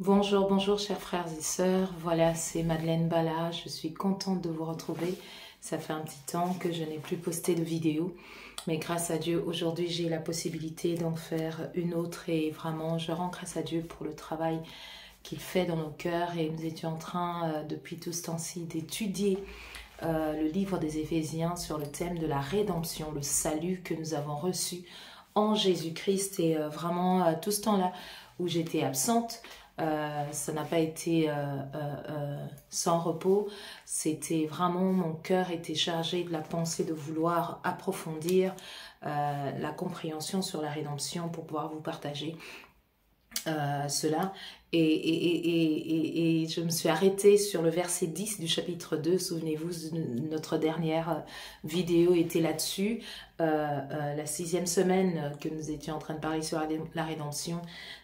Bonjour, bonjour chers frères et sœurs, voilà c'est Madeleine Bala, je suis contente de vous retrouver. Ça fait un petit temps que je n'ai plus posté de vidéo, mais grâce à Dieu, aujourd'hui j'ai la possibilité d'en faire une autre et vraiment je rends grâce à Dieu pour le travail qu'il fait dans nos cœurs et nous étions en train depuis tout ce temps-ci d'étudier le livre des Éphésiens sur le thème de la rédemption, le salut que nous avons reçu en Jésus-Christ et vraiment tout ce temps-là où j'étais absente, ça n'a pas été sans repos. C'était vraiment, mon cœur était chargé de la pensée de vouloir approfondir la compréhension sur la rédemption pour pouvoir vous partager cela. Et je me suis arrêtée sur le verset 10 du chapitre 2. Souvenez-vous, notre dernière vidéo était là-dessus. La 6e semaine que nous étions en train de parler sur la rédemption,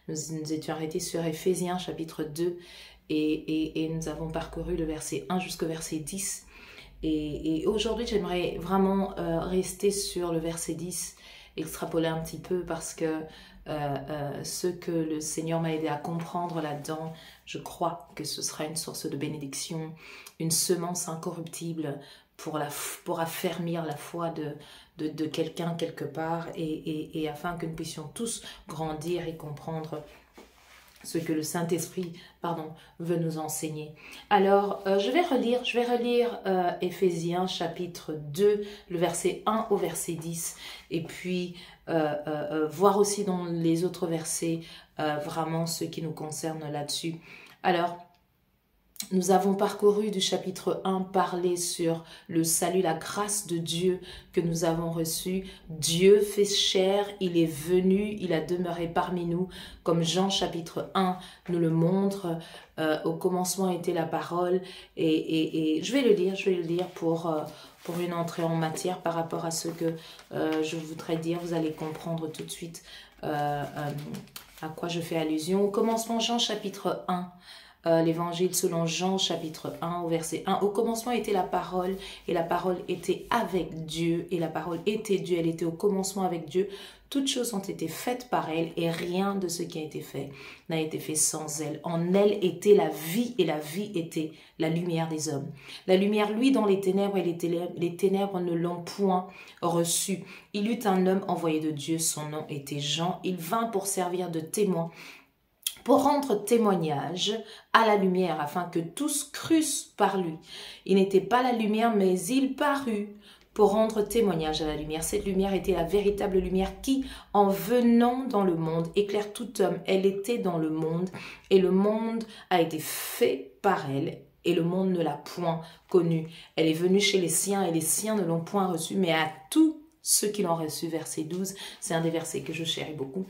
nous étions arrêtés sur Éphésiens chapitre 2 et nous avons parcouru le verset 1 jusqu'au verset 10. Et aujourd'hui, j'aimerais vraiment rester sur le verset 10, extrapoler un petit peu parce que ce que le Seigneur m'a aidé à comprendre là-dedans, je crois que ce sera une source de bénédiction, une semence incorruptible pour affermir la foi de quelqu'un quelque part et afin que nous puissions tous grandir et comprendre ce que le Saint-Esprit, veut nous enseigner. Alors, je vais relire Éphésiens chapitre 2, le verset 1 au verset 10, et puis voir aussi dans les autres versets vraiment ce qui nous concerne là-dessus. Alors, nous avons parcouru du chapitre 1, parler sur le salut, la grâce de Dieu que nous avons reçue. Dieu fait chair, il est venu, il a demeuré parmi nous, comme Jean chapitre 1 nous le montre. Au commencement était la parole, et je vais le lire pour une entrée en matière par rapport à ce que je voudrais dire. Vous allez comprendre tout de suite à quoi je fais allusion. Au commencement, Jean chapitre 1. L'évangile selon Jean chapitre 1 au verset 1. Au commencement était la parole et la parole était avec Dieu et la parole était Dieu. Elle était au commencement avec Dieu. Toutes choses ont été faites par elle et rien de ce qui a été fait n'a été fait sans elle. En elle était la vie et la vie était la lumière des hommes. La lumière, lui, dans les ténèbres et les ténèbres ne l'ont point reçu. Il eut un homme envoyé de Dieu, son nom était Jean. Il vint pour servir de témoin, pour rendre témoignage à la lumière, afin que tous crussent par lui. Il n'était pas la lumière, mais il parut pour rendre témoignage à la lumière. Cette lumière était la véritable lumière qui, en venant dans le monde, éclaire tout homme. Elle était dans le monde, et le monde a été fait par elle, et le monde ne l'a point connue. Elle est venue chez les siens, et les siens ne l'ont point reçue, mais à tous ceux qui l'ont reçue, verset 12, c'est un des versets que je chéris beaucoup.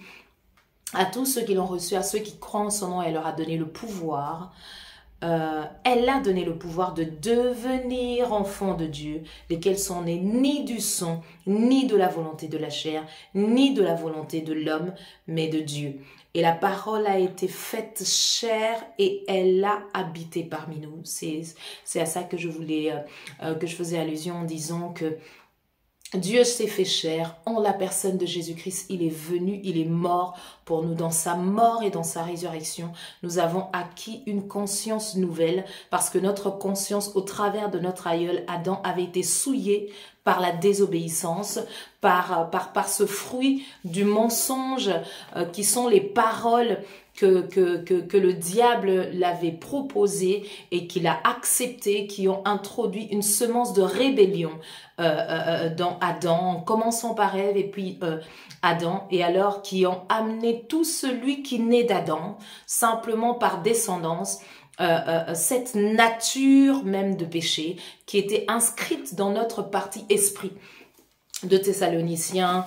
À tous ceux qui l'ont reçu, à ceux qui croient en son nom, elle leur a donné le pouvoir. Elle a donné le pouvoir de devenir enfants de Dieu, lesquels sont nés ni du sang, ni de la volonté de la chair, ni de la volonté de l'homme, mais de Dieu. Et la parole a été faite chair et elle a habité parmi nous. C'est à ça que je voulais, que je faisais allusion en disant que Dieu s'est fait chair en la personne de Jésus-Christ. Il est venu, il est mort pour nous. Dans sa mort et dans sa résurrection, nous avons acquis une conscience nouvelle parce que notre conscience, au travers de notre aïeul Adam, avait été souillée par la désobéissance, par ce fruit du mensonge qui sont les paroles que le diable l'avait proposé et qu'il a accepté, qui ont introduit une semence de rébellion dans Adam, en commençant par Ève et puis Adam, et alors qui ont amené tout celui qui naît d'Adam, simplement par descendance, cette nature même de péché qui était inscrite dans notre partie esprit. De Thessaloniciens,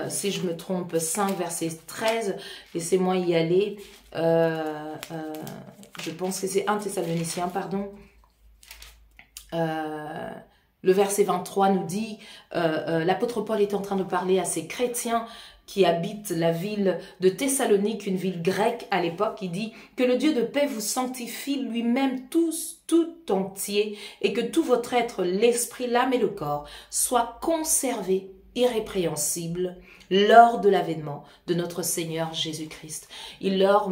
si je me trompe, 5 verset 13, laissez-moi y aller, je pense que c'est 1 Thessaloniciens, pardon, le verset 23 nous dit, l'apôtre Paul est en train de parler à ces chrétiens qui habitent la ville de Thessalonique, une ville grecque à l'époque. Il dit que le Dieu de paix vous sanctifie lui-même tous, tout entier, et que tout votre être, l'esprit, l'âme et le corps, soient conservés irrépréhensibles lors de l'avènement de notre Seigneur Jésus-Christ. Il leur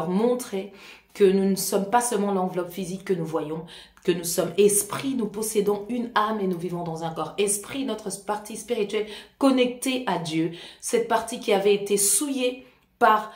montrait que nous ne sommes pas seulement l'enveloppe physique que nous voyons, que nous sommes esprit, nous possédons une âme et nous vivons dans un corps. Esprit, notre partie spirituelle connectée à Dieu, cette partie qui avait été souillée par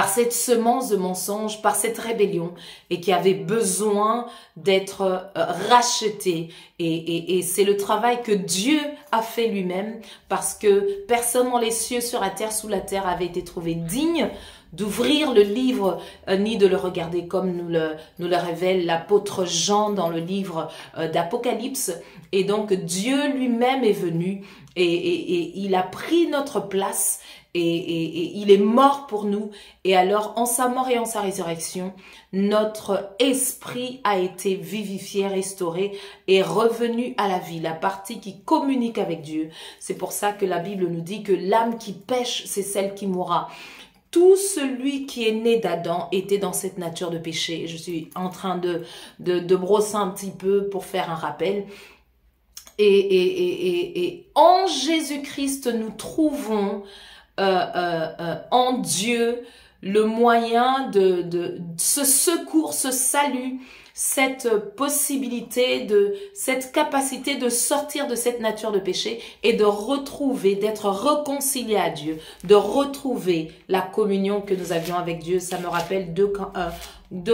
cette semence de mensonges, par cette rébellion, et qui avait besoin d'être rachetée. Et c'est le travail que Dieu a fait lui-même, parce que personne dans les cieux, sur la terre, sous la terre, avait été trouvé digne d'ouvrir le livre, ni de le regarder, comme nous le révèle l'apôtre Jean dans le livre d'Apocalypse. Et donc Dieu lui-même est venu et il a pris notre place et il est mort pour nous. Et alors en sa mort et en sa résurrection, notre esprit a été vivifié, restauré et revenu à la vie, la partie qui communique avec Dieu. C'est pour ça que la Bible nous dit que l'âme qui pêche, c'est celle qui mourra. Tout celui qui est né d'Adam était dans cette nature de péché. Je suis en train de brosser un petit peu pour faire un rappel. Et en Jésus-Christ, nous trouvons en Dieu le moyen de ce secours, ce salut, cette possibilité, cette capacité de sortir de cette nature de péché et de retrouver, d'être réconcilié à Dieu, de retrouver la communion que nous avions avec Dieu. Ça me rappelle 2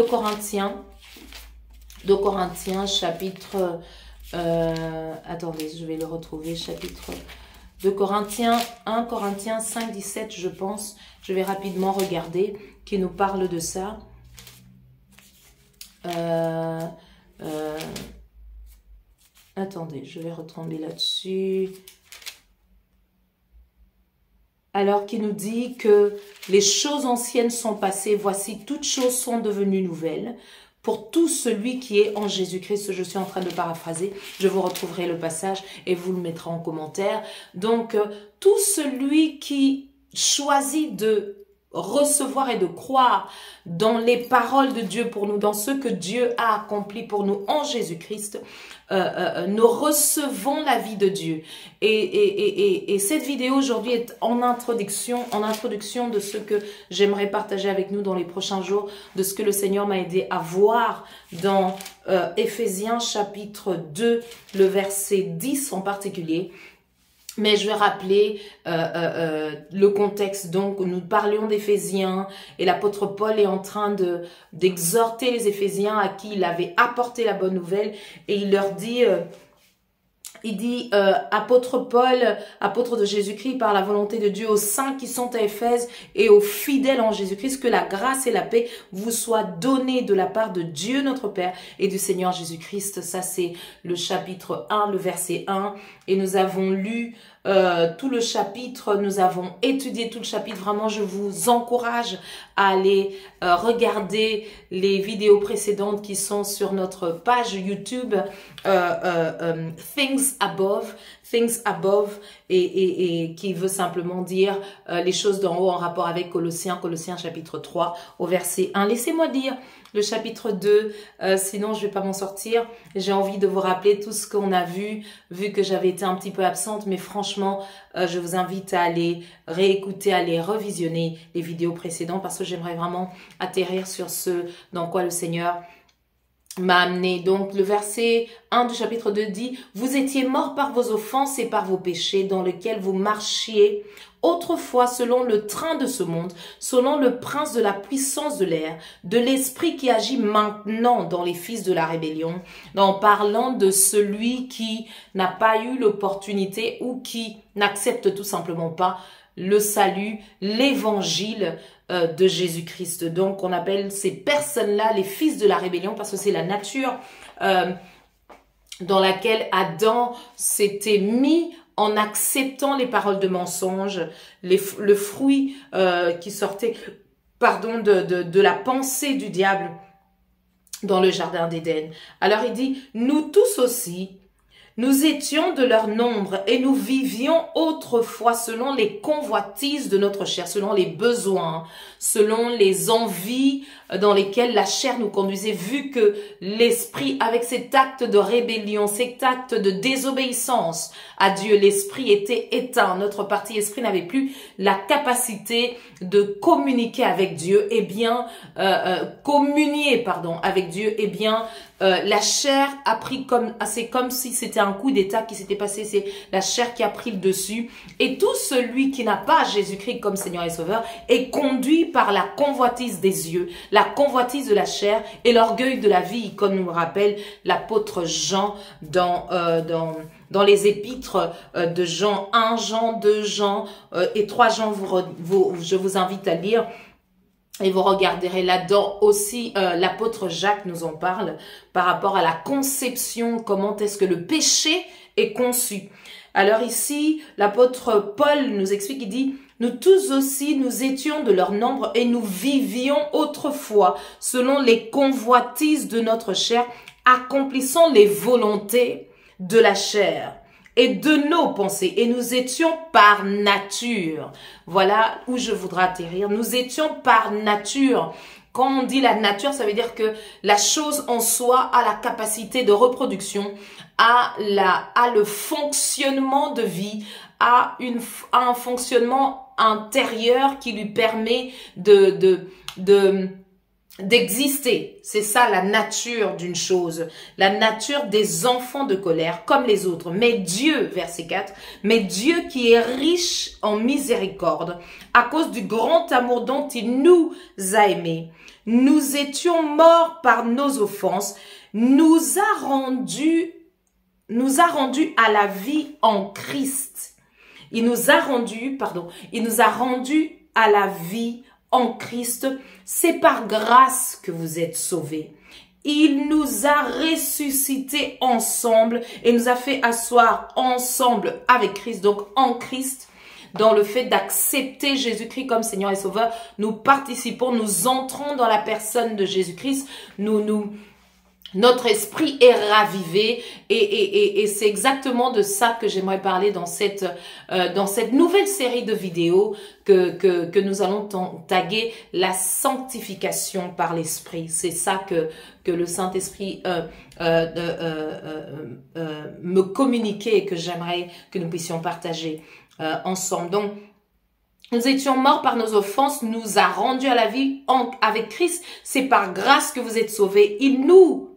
Corinthiens chapitre, attendez, je vais le retrouver, chapitre 1 Corinthiens 5, 17, je pense. Je vais rapidement regarder, qui nous parle de ça. Attendez, je vais retomber là-dessus. Alors qu'il nous dit que les choses anciennes sont passées, voici toutes choses sont devenues nouvelles. Pour tout celui qui est en Jésus-Christ, je suis en train de paraphraser, je vous retrouverai le passage et vous le mettrez en commentaire. Donc, tout celui qui choisit de recevoir et de croire dans les paroles de Dieu pour nous, dans ce que Dieu a accompli pour nous en Jésus-Christ, nous recevons la vie de Dieu. Et cette vidéo aujourd'hui est en introduction de ce que j'aimerais partager avec nous dans les prochains jours, de ce que le Seigneur m'a aidé à voir dans Éphésiens chapitre 2, le verset 10 en particulier. Mais je vais rappeler le contexte. Donc, nous parlions d'Éphésiens et l'apôtre Paul est en train d'exhorter les Éphésiens à qui il avait apporté la bonne nouvelle. Et il leur dit, apôtre Paul, apôtre de Jésus-Christ par la volonté de Dieu, aux saints qui sont à Éphèse et aux fidèles en Jésus-Christ, que la grâce et la paix vous soient données de la part de Dieu notre Père et du Seigneur Jésus-Christ. Ça, c'est le chapitre 1, le verset 1. Et nous avons lu tout le chapitre, nous avons étudié tout le chapitre. Vraiment, je vous encourage à aller regarder les vidéos précédentes qui sont sur notre page YouTube Things Above, et qui veut simplement dire les choses d'en haut en rapport avec Colossiens chapitre 3 au verset 1. Laissez-moi dire le chapitre 2, sinon je vais pas m'en sortir. J'ai envie de vous rappeler tout ce qu'on a vu que j'avais été un petit peu absente, mais franchement, je vous invite à aller réécouter, à aller revisionner les vidéos précédentes, parce que j'aimerais vraiment atterrir sur ce dans quoi le Seigneur m'a amené. Donc le verset 1 du chapitre 2 dit: vous étiez morts par vos offenses et par vos péchés, dans lesquels vous marchiez autrefois selon le train de ce monde, selon le prince de la puissance de l'air, de l'esprit qui agit maintenant dans les fils de la rébellion, en parlant de celui qui n'a pas eu l'opportunité ou qui n'accepte tout simplement pas le salut, l'évangile de Jésus-Christ. Donc on appelle ces personnes-là les fils de la rébellion, parce que c'est la nature dans laquelle Adam s'était mis en acceptant les paroles de mensonge, le fruit qui sortait de la pensée du diable dans le jardin d'Éden. Alors il dit, nous tous aussi, Nous étions de leur nombre et nous vivions autrefois selon les convoitises de notre chair, selon les besoins, selon les envies dans lesquelles la chair nous conduisait, vu que l'esprit, avec cet acte de rébellion, cet acte de désobéissance à Dieu, l'esprit était éteint. Notre partie esprit n'avait plus la capacité de communiquer avec Dieu, communier avec Dieu, la chair a pris c'est comme si c'était un coup d'état qui s'était passé, c'est la chair qui a pris le dessus. Et tout celui qui n'a pas Jésus-Christ comme Seigneur et Sauveur est conduit par la convoitise des yeux, la convoitise de la chair et l'orgueil de la vie, comme nous le rappelle l'apôtre Jean dans les épîtres de Jean 1, Jean 2, Jean et 3 Jean, je vous invite à lire. Et vous regarderez là-dedans aussi, l'apôtre Jacques nous en parle par rapport à la conception, comment est-ce que le péché est conçu. Alors ici, l'apôtre Paul nous explique, il dit, nous tous aussi, nous étions de leur nombre et nous vivions autrefois selon les convoitises de notre chair, accomplissant les volontés de la chair et de nos pensées, et nous étions par nature. Voilà où je voudrais atterrir. Nous étions par nature. Quand on dit la nature, ça veut dire que la chose en soi a la capacité de reproduction, a le fonctionnement de vie, a un fonctionnement intérieur qui lui permet d'exister. C'est ça la nature d'une chose, la nature des enfants de colère comme les autres. Mais Dieu, verset 4, mais Dieu qui est riche en miséricorde, à cause du grand amour dont il nous a aimés, nous étions morts par nos offenses, nous a rendus à la vie en Christ. Il nous a rendus à la vie en Christ. C'est par grâce que vous êtes sauvés. Il nous a ressuscités ensemble et nous a fait asseoir ensemble avec Christ, donc en Christ. Dans le fait d'accepter Jésus-Christ comme Seigneur et Sauveur, nous participons, nous entrons dans la personne de Jésus-Christ, notre esprit est ravivé et c'est exactement de ça que j'aimerais parler dans cette nouvelle série de vidéos que nous allons taguer la sanctification par l'esprit. C'est ça que le Saint-Esprit me communiquait et que j'aimerais que nous puissions partager ensemble. Donc, nous étions morts par nos offenses, nous a rendus à la vie avec Christ. C'est par grâce que vous êtes sauvés. Il nous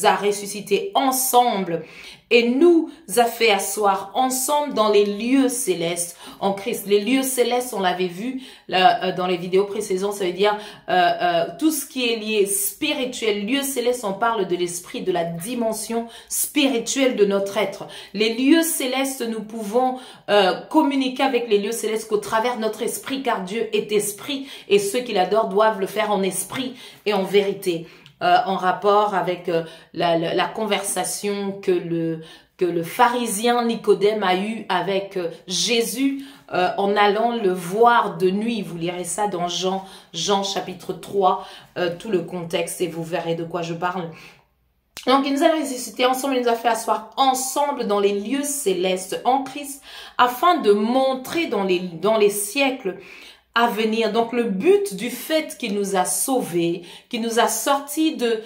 a ressuscités ensemble et nous a fait asseoir ensemble dans les lieux célestes en Christ. Les lieux célestes, on l'avait vu dans les vidéos précédentes, ça veut dire tout ce qui est lié spirituel. Lieux célestes, on parle de l'esprit, de la dimension spirituelle de notre être. Les lieux célestes, nous pouvons communiquer avec les lieux célestes qu'au travers de notre esprit, car Dieu est esprit et ceux qui l'adorent doivent le faire en esprit et en vérité. En rapport avec la conversation que le pharisien Nicodème a eue avec Jésus en allant le voir de nuit. Vous lirez ça dans Jean chapitre 3, tout le contexte et vous verrez de quoi je parle. Donc, il nous a ressuscités ensemble, il nous a fait asseoir ensemble dans les lieux célestes en Christ afin de montrer dans les siècles à venir. Donc le but du fait qu'il nous a sauvés, qu'il nous a sortis de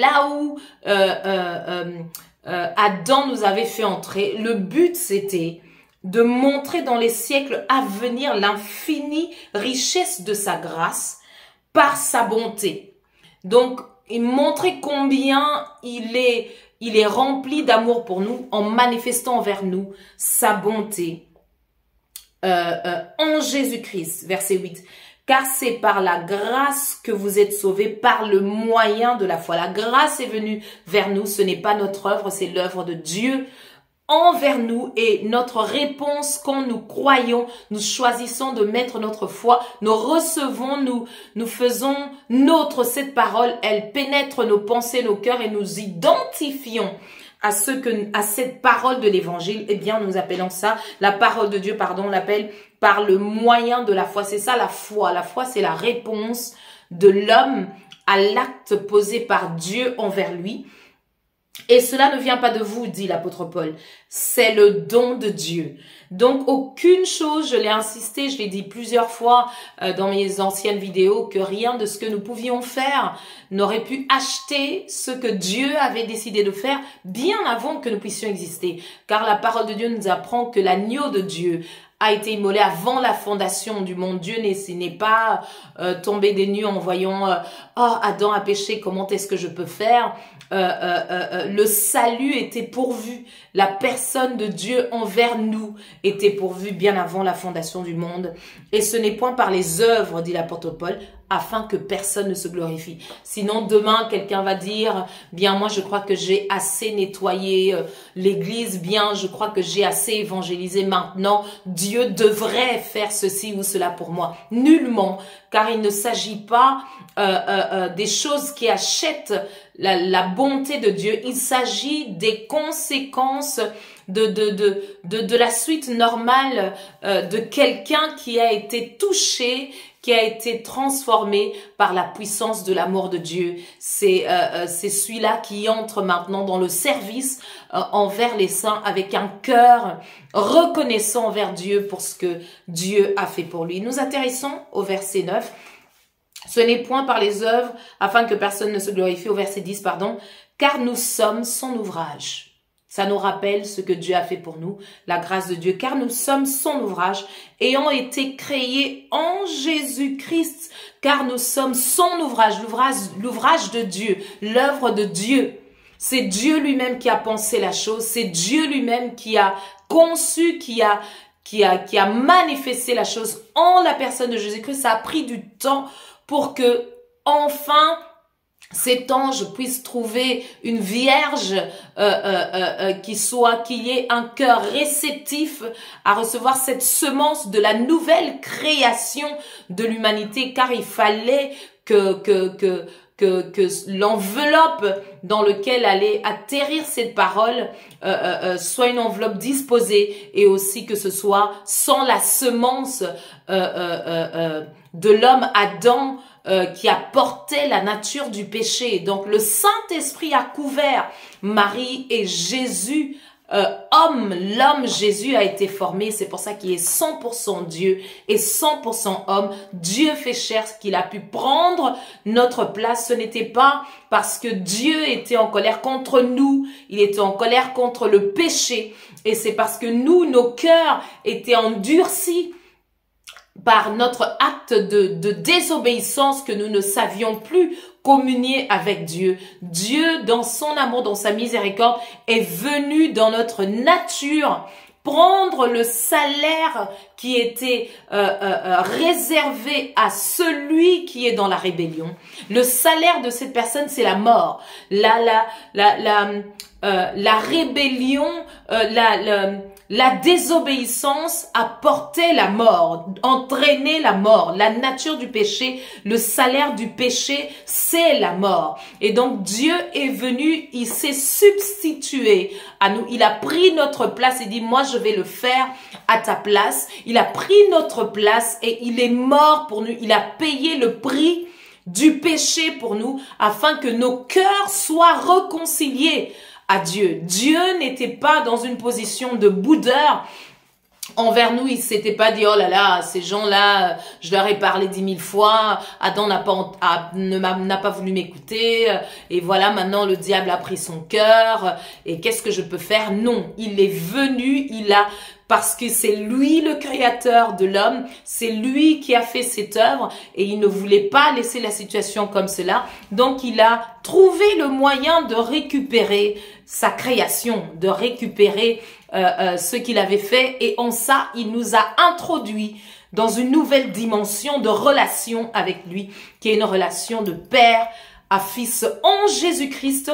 là où Adam nous avait fait entrer, le but c'était de montrer dans les siècles à venir l'infinie richesse de sa grâce par sa bonté. Donc il montrait combien il est rempli d'amour pour nous en manifestant envers nous sa bonté. En Jésus-Christ, verset 8. Car c'est par la grâce que vous êtes sauvés, par le moyen de la foi. La grâce est venue vers nous, ce n'est pas notre œuvre, c'est l'œuvre de Dieu envers nous et notre réponse quand nous croyons, nous choisissons de mettre notre foi, nous recevons, nous faisons nôtre cette parole, elle pénètre nos pensées, nos cœurs et nous identifions à cette parole de l'évangile. Eh bien, nous appelons ça, la parole de Dieu, pardon, on l'appelle par le moyen de la foi. C'est ça la foi. La foi, c'est la réponse de l'homme à l'acte posé par Dieu envers lui. Et cela ne vient pas de vous, dit l'apôtre Paul. C'est le don de Dieu. Donc, aucune chose, je l'ai insisté, je l'ai dit plusieurs fois dans mes anciennes vidéos, que rien de ce que nous pouvions faire n'aurait pu acheter ce que Dieu avait décidé de faire bien avant que nous puissions exister. Car la parole de Dieu nous apprend que l'agneau de Dieu a été immolé avant la fondation du monde. Dieu n'est pas tombé des nues en voyant oh, Adam a péché, comment est-ce que je peux faire? Le salut était pourvu. La personne de Dieu envers nous était pourvue bien avant la fondation du monde. Et ce n'est point par les œuvres, dit l'apôtre Paul, afin que personne ne se glorifie. Sinon, demain, quelqu'un va dire, bien, moi, je crois que j'ai assez nettoyé l'église, bien, je crois que j'ai assez évangélisé maintenant. Dieu devrait faire ceci ou cela pour moi. Nullement, car il ne s'agit pas des choses qui achètent la bonté de Dieu. Il s'agit des conséquences de la suite normale de quelqu'un qui a été touché, qui a été transformé par la puissance de l'amour de Dieu. C'est celui-là qui entre maintenant dans le service envers les saints avec un cœur reconnaissant envers Dieu pour ce que Dieu a fait pour lui. Nous atterrissons au verset 9. Ce n'est point par les œuvres, afin que personne ne se glorifie, au verset 10, pardon, car nous sommes son ouvrage. Ça nous rappelle ce que Dieu a fait pour nous, la grâce de Dieu, car nous sommes son ouvrage, ayant été créés en Jésus-Christ, car nous sommes son ouvrage, l'ouvrage de Dieu, l'œuvre de Dieu. C'est Dieu lui-même qui a pensé la chose, c'est Dieu lui-même qui a conçu, qui a manifesté la chose en la personne de Jésus-Christ. Ça a pris du temps pour que, enfin, cet ange puisse trouver une vierge qui ait un cœur réceptif à recevoir cette semence de la nouvelle création de l'humanité, car il fallait que l'enveloppe dans laquelle allait atterrir cette parole soit une enveloppe disposée, et aussi que ce soit sans la semence de l'homme Adam qui a porté la nature du péché. Donc le Saint-Esprit a couvert Marie et Jésus, l'homme Jésus a été formé. C'est pour ça qu'il est 100% Dieu et 100% homme. Dieu fait chair, qu'il a pu prendre notre place. Ce n'était pas parce que Dieu était en colère contre nous, il était en colère contre le péché, et c'est parce que nous, nos cœurs étaient endurcis par notre acte de désobéissance que nous ne savions plus communier avec Dieu. Dieu, dans son amour, dans sa miséricorde, est venu dans notre nature prendre le salaire qui était réservé à celui qui est dans la rébellion. Le salaire de cette personne, c'est la mort. La rébellion, la désobéissance apportait la mort, entraînait la mort. La nature du péché, le salaire du péché, c'est la mort. Et donc Dieu est venu, il s'est substitué à nous. Il a pris notre place et dit, moi je vais le faire à ta place. Il a pris notre place et il est mort pour nous. Il a payé le prix du péché pour nous, afin que nos cœurs soient réconciliés à Dieu. Dieu n'était pas dans une position de boudeur envers nous. Il s'était pas dit, oh là là, ces gens-là, je leur ai parlé 10 000 fois, Adam n'a pas voulu m'écouter, et voilà, maintenant le diable a pris son cœur, et qu'est-ce que je peux faire? Non, il est venu, parce que c'est lui le créateur de l'homme, c'est lui qui a fait cette œuvre, et il ne voulait pas laisser la situation comme cela. Donc il a trouvé le moyen de récupérer sa création, de récupérer ce qu'il avait fait, et en ça il nous a introduit dans une nouvelle dimension de relation avec lui, qui est une relation de père à fils en Jésus-Christ.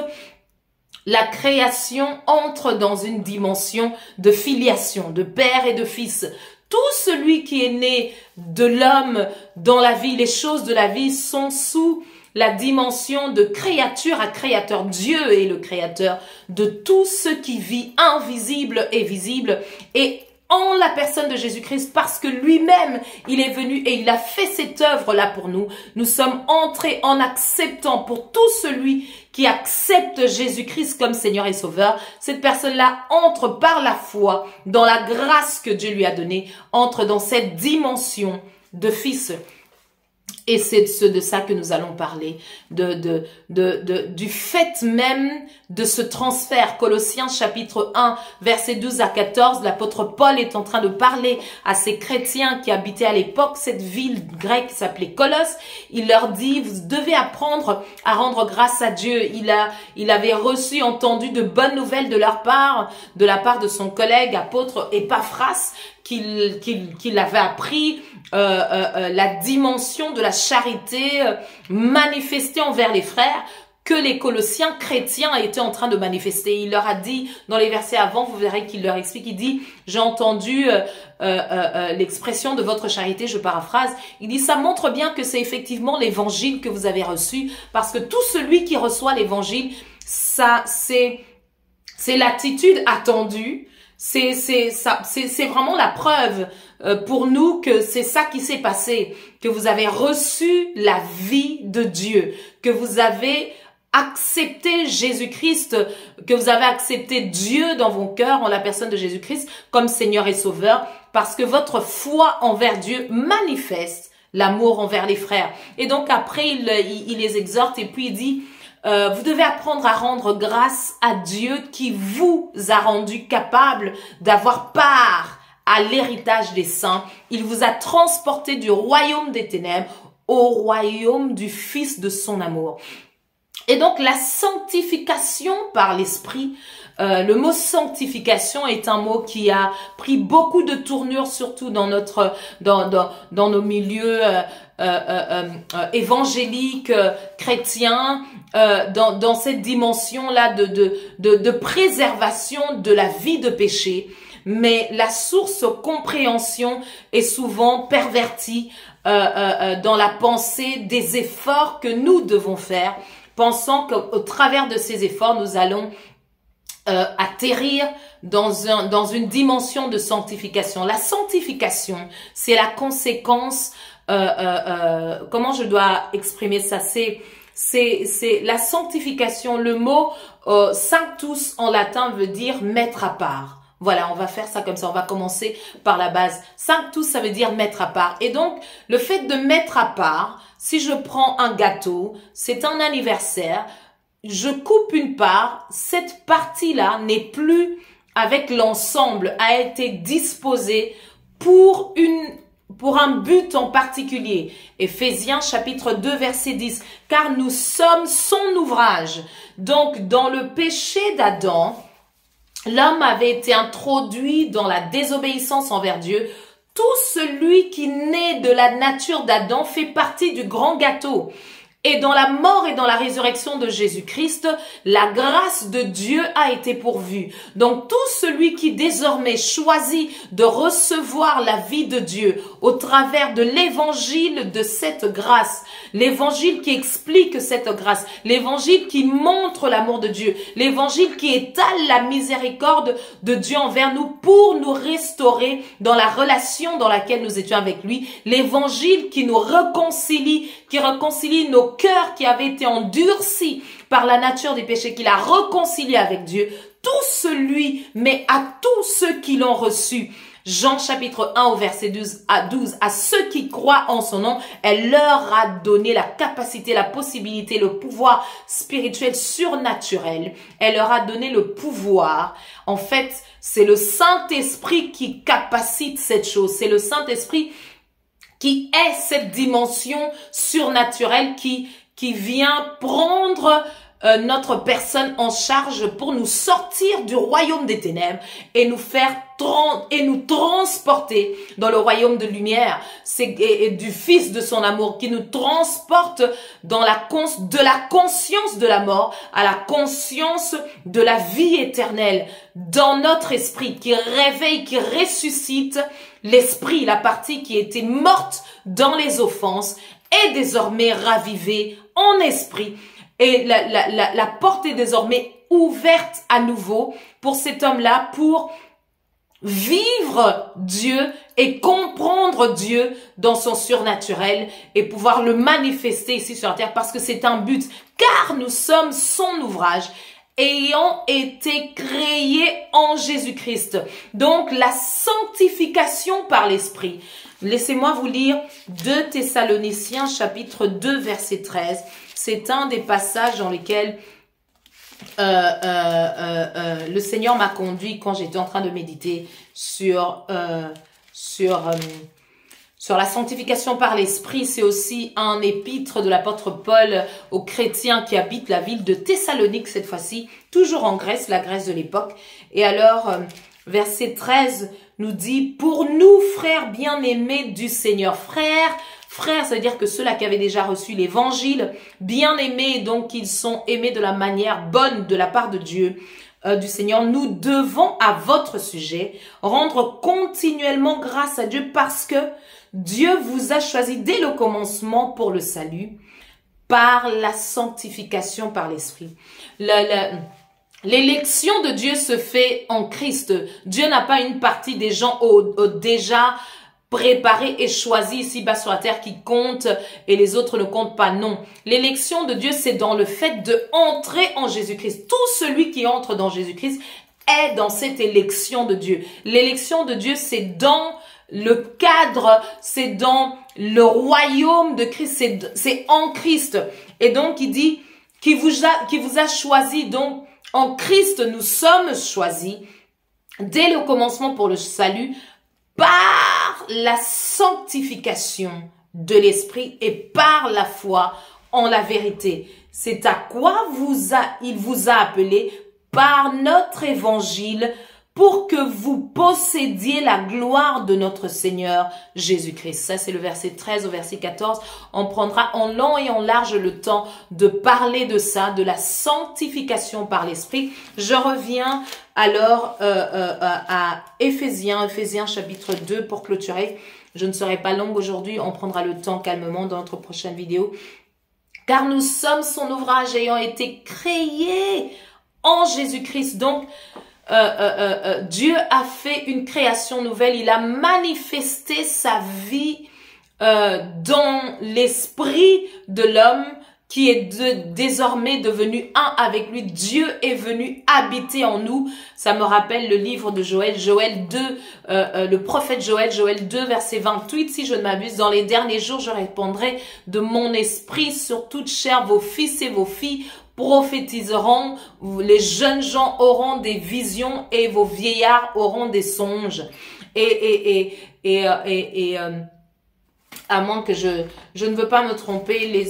La création entre dans une dimension de filiation, de père et de fils. Tout celui qui est né de l'homme dans la vie, les choses de la vie sont sous la dimension de créature à créateur. Dieu est le créateur de tout ce qui vit, invisible et visible. Et en la personne de Jésus-Christ, parce que lui-même, il est venu et il a fait cette œuvre-là pour nous. Nous sommes entrés en acceptant pour tout celui qui accepte Jésus-Christ comme Seigneur et Sauveur. Cette personne-là entre par la foi dans la grâce que Dieu lui a donnée, entre dans cette dimension de fils. Et c'est de ça que nous allons parler, du fait même de ce transfert. Colossiens chapitre 1, versets 12 à 14, l'apôtre Paul est en train de parler à ces chrétiens qui habitaient à l'époque cette ville grecque qui s'appelait Colosse. Il leur dit, vous devez apprendre à rendre grâce à Dieu. Il avait entendu de bonnes nouvelles de la part de son collègue apôtre Epaphras, qu'il avait appris la dimension de la charité manifestée envers les frères que les Colossiens chrétiens étaient en train de manifester. Il leur a dit, dans les versets avant, vous verrez qu'il leur explique, il dit, j'ai entendu l'expression de votre charité, je paraphrase, il dit, ça montre bien que c'est effectivement l'évangile que vous avez reçu, parce que tout celui qui reçoit l'évangile, ça, c'est l'attitude attendue. C'est vraiment la preuve pour nous que c'est ça qui s'est passé, que vous avez reçu la vie de Dieu, que vous avez accepté Jésus-Christ, que vous avez accepté Dieu dans vos cœurs en la personne de Jésus-Christ comme Seigneur et Sauveur, parce que votre foi envers Dieu manifeste l'amour envers les frères. Et donc après, il les exhorte et puis il dit, vous devez apprendre à rendre grâce à Dieu qui vous a rendu capable d'avoir part à l'héritage des saints. Il vous a transporté du royaume des ténèbres au royaume du Fils de son amour. Et donc la sanctification par l'Esprit, le mot sanctification est un mot qui a pris beaucoup de tournures, surtout dans nos milieux évangéliques, chrétiens, dans cette dimension-là de préservation de la vie de péché. Mais la source compréhension est souvent pervertie dans la pensée des efforts que nous devons faire, pensant qu'au travers de ces efforts, nous allons atterrir dans une dimension de sanctification. La sanctification, c'est la conséquence, comment je dois exprimer ça, c'est la sanctification. Le mot sanctus en latin veut dire mettre à part. Voilà, on va faire ça comme ça, on va commencer par la base. Sanctus, ça veut dire mettre à part. Et donc, le fait de mettre à part, si je prends un gâteau, c'est un anniversaire, je coupe une part, cette partie-là n'est plus avec l'ensemble, a été disposée pour un but en particulier. Éphésiens chapitre 2 verset 10. Car nous sommes son ouvrage. Donc, dans le péché d'Adam, l'homme avait été introduit dans la désobéissance envers Dieu. Tout celui qui naît de la nature d'Adam fait partie du grand gâteau. Et dans la mort et dans la résurrection de Jésus-Christ, la grâce de Dieu a été pourvue. Donc tout celui qui désormais choisit de recevoir la vie de Dieu au travers de l'évangile de cette grâce, l'évangile qui explique cette grâce, l'évangile qui montre l'amour de Dieu, l'évangile qui étale la miséricorde de Dieu envers nous pour nous restaurer dans la relation dans laquelle nous étions avec lui, l'évangile qui nous réconcilie, qui réconcilie nos cœurs qui avaient été endurcis par la nature des péchés, qu'il a réconcilié avec Dieu, tout celui, mais à tous ceux qui l'ont reçu. Jean chapitre 1 au verset 12, à ceux qui croient en son nom, elle leur a donné la capacité, la possibilité, le pouvoir spirituel surnaturel. Elle leur a donné le pouvoir. En fait, c'est le Saint-Esprit qui capacite cette chose. C'est le Saint-Esprit qui est cette dimension surnaturelle qui vient prendre notre personne en charge pour nous sortir du royaume des ténèbres et nous faire nous transporter dans le royaume de lumière, et du Fils de son amour, qui nous transporte dans de la conscience de la mort à la conscience de la vie éternelle dans notre esprit, qui réveille, qui ressuscite l'esprit, la partie qui était morte dans les offenses est désormais ravivée en esprit. Et la porte est désormais ouverte à nouveau pour cet homme-là pour vivre Dieu et comprendre Dieu dans son surnaturel et pouvoir le manifester ici sur la terre parce que c'est un but, car nous sommes son ouvrage ayant été créés en Jésus-Christ. Donc la sanctification par l'Esprit. Laissez-moi vous lire 2 Thessaloniciens chapitre 2 verset 13. C'est un des passages dans lesquels le Seigneur m'a conduit quand j'étais en train de méditer sur la sanctification par l'Esprit. C'est aussi un épître de l'apôtre Paul aux chrétiens qui habitent la ville de Thessalonique cette fois-ci, toujours en Grèce, la Grèce de l'époque. Et alors, verset 13 nous dit « Pour nous, frères bien-aimés du Seigneur », frères, ça veut dire que ceux-là qui avaient déjà reçu l'évangile, bien-aimés, donc ils sont aimés de la manière bonne de la part de Dieu, du Seigneur, nous devons à votre sujet rendre continuellement grâce à Dieu parce que Dieu vous a choisi dès le commencement pour le salut par la sanctification par l'Esprit. L'élection de Dieu se fait en Christ. Dieu n'a pas une partie des gens déjà préparés et choisis ici-bas sur la terre qui comptent et les autres ne comptent pas. Non. L'élection de Dieu, c'est dans le fait de entrer en Jésus-Christ. Tout celui qui entre dans Jésus-Christ est dans cette élection de Dieu. L'élection de Dieu, c'est dans le cadre, c'est dans le royaume de Christ, c'est en Christ. Et donc, il dit qui vous a choisi. Donc, en Christ, nous sommes choisis dès le commencement pour le salut par la sanctification de l'Esprit et par la foi en la vérité. C'est à quoi il vous a appelé par notre évangile pour que vous possédiez la gloire de notre Seigneur Jésus-Christ. Ça, c'est le verset 13 au verset 14. On prendra en long et en large le temps de parler de ça, de la sanctification par l'Esprit. Je reviens alors à Éphésiens chapitre 2 pour clôturer. Je ne serai pas longue aujourd'hui, on prendra le temps calmement dans notre prochaine vidéo. Car nous sommes son ouvrage ayant été créés en Jésus-Christ. Donc, Dieu a fait une création nouvelle, il a manifesté sa vie dans l'esprit de l'homme qui est désormais devenu un avec lui. Dieu est venu habiter en nous. Ça me rappelle le livre de Joël, Joël 2, le prophète Joël, Joël 2, verset 28, si je ne m'abuse. Dans les derniers jours, je répandrai de mon esprit sur toute chair, vos fils et vos filles prophétiseront, les jeunes gens auront des visions et vos vieillards auront des songes. À moins que je ne veux pas me tromper,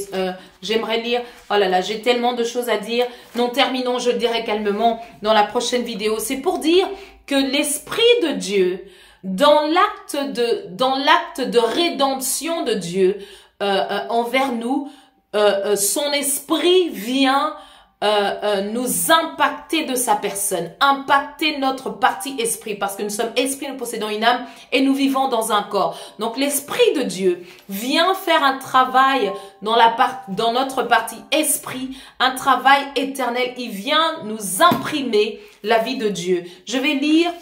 j'aimerais lire, oh là là, j'ai tellement de choses à dire. Non, terminons, je le dirai calmement dans la prochaine vidéo. C'est pour dire que l'Esprit de Dieu, dans l'acte de rédemption de Dieu envers nous, son esprit vient nous impacter de sa personne, impacter notre partie esprit, parce que nous sommes esprit, nous possédons une âme et nous vivons dans un corps. Donc l'Esprit de Dieu vient faire un travail dans notre partie esprit, un travail éternel. Il vient nous imprimer la vie de Dieu. Je vais lire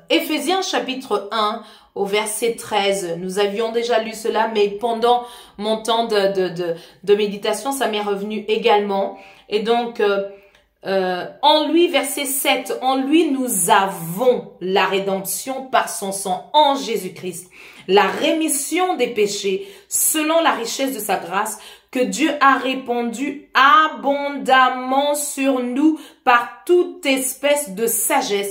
Éphésiens chapitre 1 au verset 13. Nous avions déjà lu cela, mais pendant mon temps de méditation, ça m'est revenu également. Et donc, en lui, verset 7, en lui nous avons la rédemption par son sang en Jésus-Christ, la rémission des péchés selon la richesse de sa grâce que Dieu a répandue abondamment sur nous par toute espèce de sagesse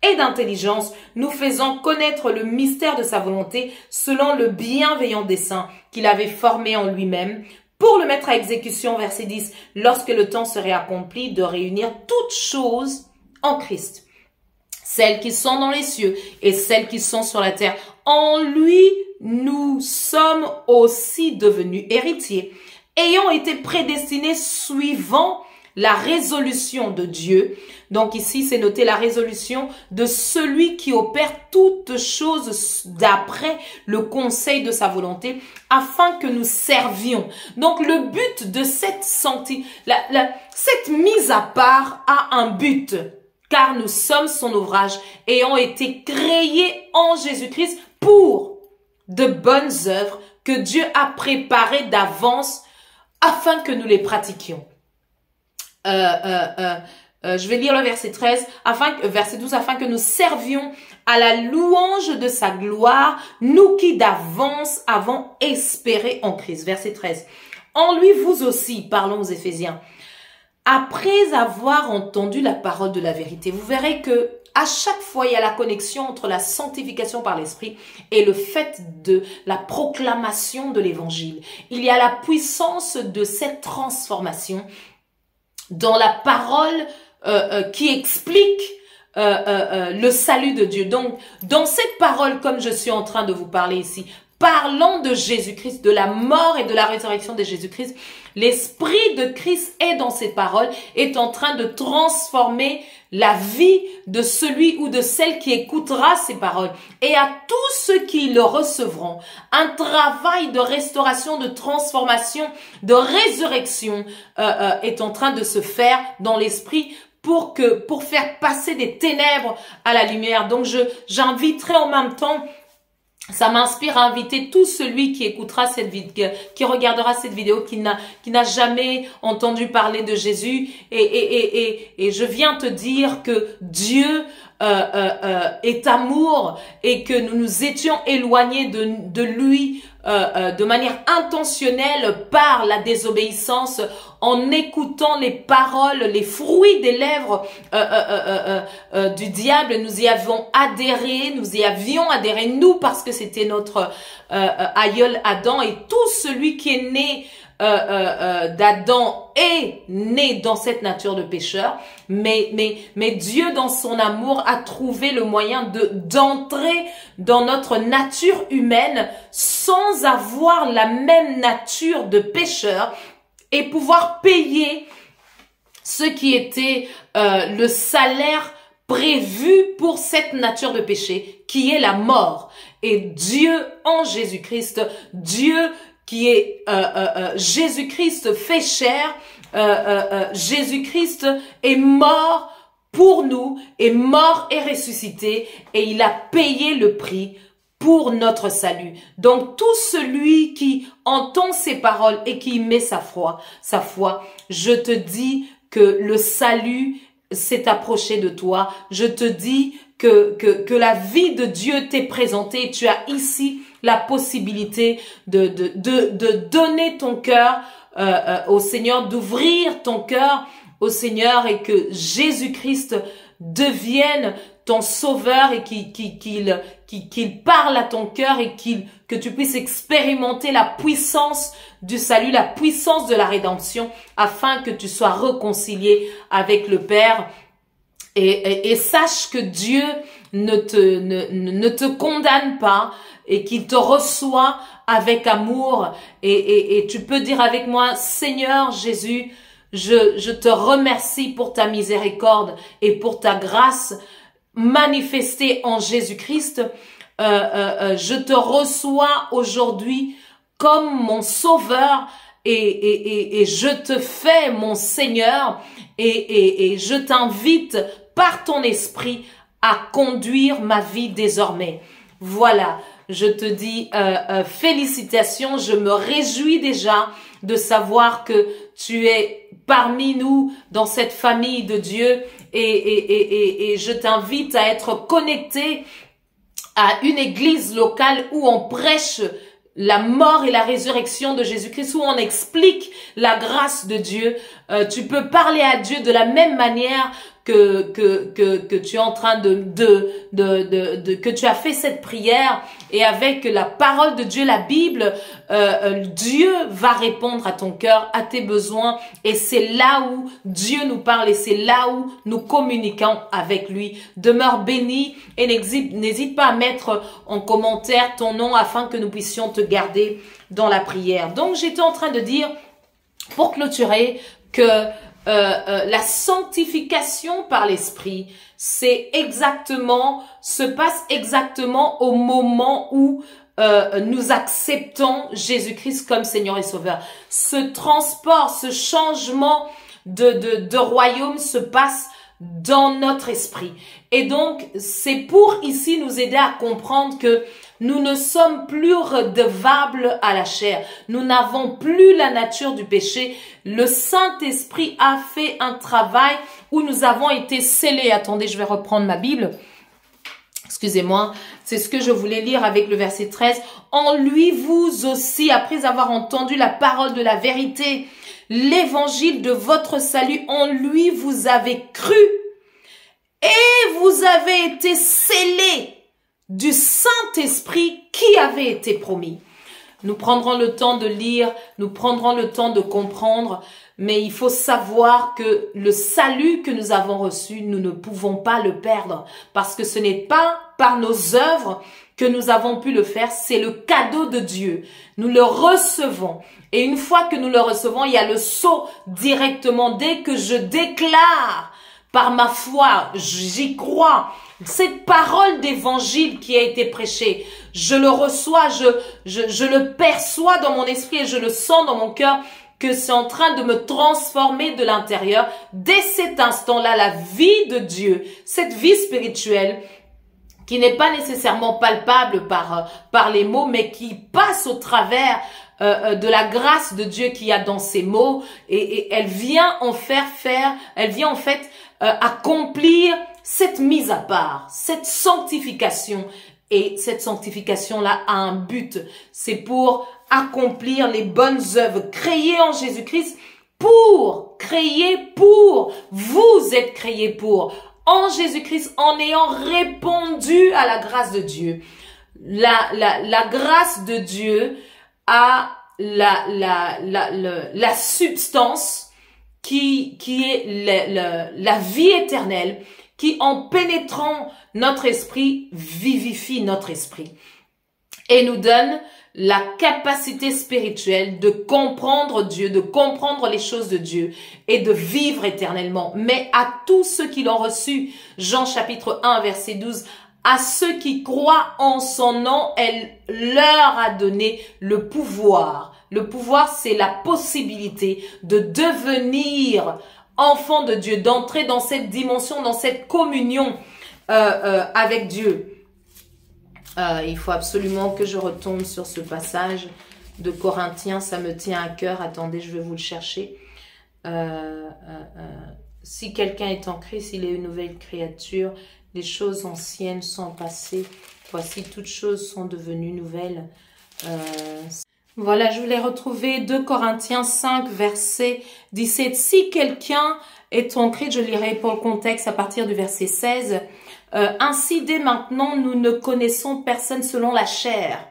et d'intelligence, nous faisant connaître le mystère de sa volonté selon le bienveillant dessein qu'il avait formé en lui-même pour le mettre à exécution, verset 10, lorsque le temps serait accompli de réunir toutes choses en Christ, celles qui sont dans les cieux et celles qui sont sur la terre. En lui, nous sommes aussi devenus héritiers, ayant été prédestinés suivant la résolution de Dieu. Donc ici, c'est noté la résolution de celui qui opère toutes choses d'après le conseil de sa volonté, afin que nous servions. Donc le but de cette mise à part a un but. car nous sommes son ouvrage et ont été créés en Jésus-Christ pour de bonnes œuvres que Dieu a préparées d'avance afin que nous les pratiquions. Je vais lire le verset 13, verset 12, afin que nous servions à la louange de sa gloire, nous qui d'avance avons espéré en Christ. Verset 13. En lui, vous aussi, parlons aux Éphésiens, après avoir entendu la parole de la vérité. Vous verrez que à chaque fois, il y a la connexion entre la sanctification par l'Esprit et le fait de la proclamation de l'Évangile. Il y a la puissance de cette transformation dans la parole qui explique le salut de Dieu. Donc, dans cette parole, comme je suis en train de vous parler ici, parlant de Jésus-Christ, de la mort et de la résurrection de Jésus-Christ, l'Esprit de Christ est dans ces paroles, est en train de transformer la vie de celui ou de celle qui écoutera ces paroles. Et à tous ceux qui le recevront, un travail de restauration, de transformation, de résurrection est en train de se faire dans l'Esprit pour faire passer des ténèbres à la lumière. Donc j'inviterai en même temps, ça m'inspire à inviter tout celui qui écoutera cette vidéo, qui regardera cette vidéo, qui n'a jamais entendu parler de Jésus. Et je viens te dire que Dieu est amour et que nous nous étions éloignés de lui de manière intentionnelle par la désobéissance, en écoutant les paroles, les fruits des lèvres du diable. Nous y avions adhéré, nous, parce que c'était notre aïeul Adam, et tout celui qui est né d'Adam est né dans cette nature de pécheur, mais Dieu dans son amour a trouvé le moyen d'entrer dans notre nature humaine sans avoir la même nature de pécheur et pouvoir payer ce qui était le salaire prévu pour cette nature de péché, qui est la mort. Et Dieu en Jésus-Christ, Dieu qui est Jésus-Christ fait chair, Jésus-Christ est mort pour nous, est mort et ressuscité, et il a payé le prix pour notre salut. Donc tout celui qui entend ces paroles et qui met sa foi, je te dis que le salut s'est approché de toi. Je te dis que la vie de Dieu t'est présentée. Tu as ici la possibilité de donner ton cœur au Seigneur, d'ouvrir ton cœur au Seigneur, et que Jésus-Christ devienne ton sauveur et qu'il parle à ton cœur, et que tu puisses expérimenter la puissance du salut, la puissance de la rédemption, afin que tu sois réconcilié avec le Père. Et sache que Dieu ne te condamne pas, et qu'il te reçoit avec amour. Et tu peux dire avec moi: Seigneur Jésus, je te remercie pour ta miséricorde et pour ta grâce manifestée en Jésus-Christ. Je te reçois aujourd'hui comme mon sauveur, et je te fais mon Seigneur, et je t'invite par ton esprit à conduire ma vie désormais. Voilà, je te dis félicitations, je me réjouis déjà de savoir que tu es parmi nous dans cette famille de Dieu, et je t'invite à être connecté à une église locale où on prêche la mort et la résurrection de Jésus-Christ, où on explique la grâce de Dieu. Tu peux parler à Dieu de la même manière que tu es en train que tu as fait cette prière, et avec la parole de Dieu, la Bible, Dieu va répondre à ton cœur, à tes besoins, et c'est là où Dieu nous parle, et c'est là où nous communiquons avec lui. Demeure béni, et n'hésite pas à mettre en commentaire ton nom afin que nous puissions te garder dans la prière. Donc j'étais en train de dire, pour clôturer, que la sanctification par l'Esprit, se passe exactement au moment où nous acceptons Jésus-Christ comme Seigneur et Sauveur. Ce transport, ce changement de royaume se passe dans notre esprit. Et donc, c'est pour ici nous aider à comprendre que nous ne sommes plus redevables à la chair. Nous n'avons plus la nature du péché. Le Saint-Esprit a fait un travail où nous avons été scellés. Attendez, je vais reprendre ma Bible. Excusez-moi, c'est ce que je voulais lire avec le verset 13. En lui, vous aussi, après avoir entendu la parole de la vérité, l'évangile de votre salut, en lui, vous avez cru et vous avez été scellés du Saint-Esprit qui avait été promis. Nous prendrons le temps de lire, nous prendrons le temps de comprendre, mais il faut savoir que le salut que nous avons reçu, nous ne pouvons pas le perdre parce que ce n'est pas par nos œuvres que nous avons pu le faire, c'est le cadeau de Dieu. Nous le recevons et une fois que nous le recevons, il y a le sceau directement. Dès que je déclare par ma foi, j'y crois, cette parole d'évangile qui a été prêchée, je le reçois, je le perçois dans mon esprit et je le sens dans mon cœur que c'est en train de me transformer de l'intérieur. Dès cet instant-là, la vie de Dieu, cette vie spirituelle, qui n'est pas nécessairement palpable par les mots, mais qui passe au travers de la grâce de Dieu qu'il y a dans ces mots, et elle vient en elle vient en fait accomplir cette mise à part, cette sanctification. Et cette sanctification-là a un but, c'est pour accomplir les bonnes œuvres créées en Jésus-Christ, vous êtes créés pour, en Jésus-Christ, en ayant répondu à la grâce de Dieu. La grâce de Dieu a la substance qui est la vie éternelle, qui en pénétrant notre esprit, vivifie notre esprit et nous donne la capacité spirituelle de comprendre Dieu, de comprendre les choses de Dieu et de vivre éternellement. Mais à tous ceux qui l'ont reçu, Jean chapitre 1 verset 12, à ceux qui croient en son nom, elle leur a donné le pouvoir. Le pouvoir, c'est la possibilité de devenir enfant de Dieu, d'entrer dans cette dimension, dans cette communion avec Dieu. Il faut absolument que je retombe sur ce passage de Corinthiens, ça me tient à cœur. Attendez, je vais vous le chercher. Si quelqu'un est en Christ, il est une nouvelle créature. Les choses anciennes sont passées. Voici, toutes choses sont devenues nouvelles. Voilà, je voulais retrouver 2 Corinthiens 5, verset 17. Si quelqu'un est en Christ, je lirai pour le contexte à partir du verset 16. Ainsi, dès maintenant, nous ne connaissons personne selon la chair.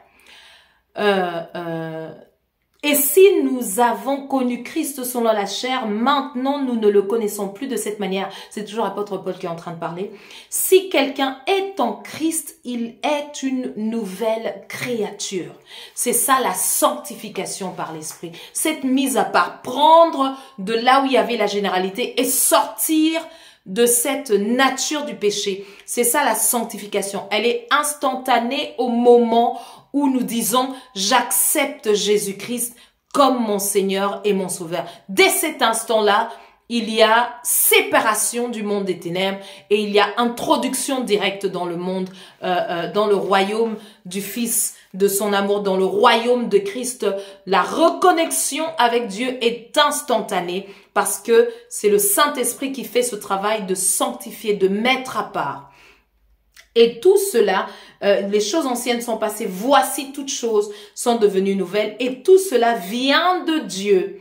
Et si nous avons connu Christ selon la chair, maintenant nous ne le connaissons plus de cette manière. C'est toujours l'apôtre Paul qui est en train de parler. Si quelqu'un est en Christ, il est une nouvelle créature. C'est ça la sanctification par l'esprit. Cette mise à part, prendre de là où il y avait la généralité et sortir de cette nature du péché. C'est ça la sanctification. Elle est instantanée au moment où nous disons « J'accepte Jésus-Christ comme mon Seigneur et mon Sauveur ». Dès cet instant-là, il y a séparation du monde des ténèbres et il y a introduction directe dans le monde, dans le royaume du Fils de son amour, dans le royaume de Christ. La reconnexion avec Dieu est instantanée parce que c'est le Saint-Esprit qui fait ce travail de sanctifier, de mettre à part. Et tout cela, les choses anciennes sont passées, voici toutes choses sont devenues nouvelles. Et tout cela vient de Dieu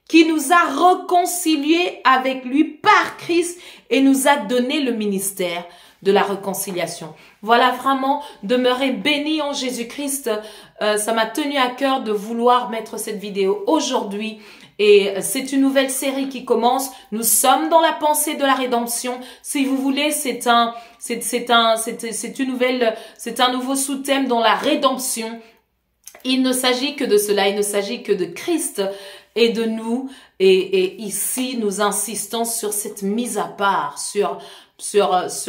qui nous a réconciliés avec lui par Christ et nous a donné le ministère de la réconciliation. Voilà, vraiment, demeurer béni en Jésus-Christ. Ça m'a tenu à cœur de vouloir mettre cette vidéo aujourd'hui. Et c'est une nouvelle série qui commence. Nous sommes dans la pensée de la rédemption. Si vous voulez, c'est un nouveau sous-thème dans la rédemption. Il ne s'agit que de cela. Il ne s'agit que de Christ et de nous. Et ici, nous insistons sur cette mise à part, sur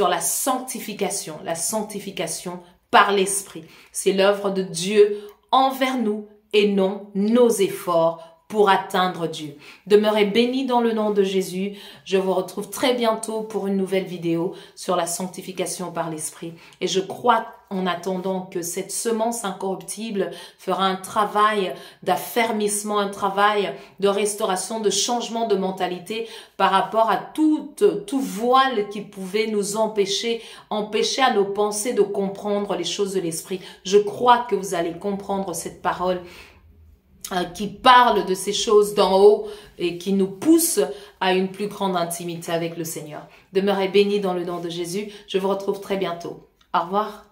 la sanctification par l'Esprit. C'est l'œuvre de Dieu envers nous et non nos efforts pour atteindre Dieu. Demeurez bénis dans le nom de Jésus. Je vous retrouve très bientôt pour une nouvelle vidéo sur la sanctification par l'Esprit. Et je crois en attendant que cette semence incorruptible fera un travail d'affermissement, un travail de restauration, de changement de mentalité par rapport à tout voile qui pouvait nous empêcher à nos pensées de comprendre les choses de l'Esprit. Je crois que vous allez comprendre cette parole qui parle de ces choses d'en haut et qui nous pousse à une plus grande intimité avec le Seigneur. Demeurez bénis dans le nom de Jésus. Je vous retrouve très bientôt. Au revoir.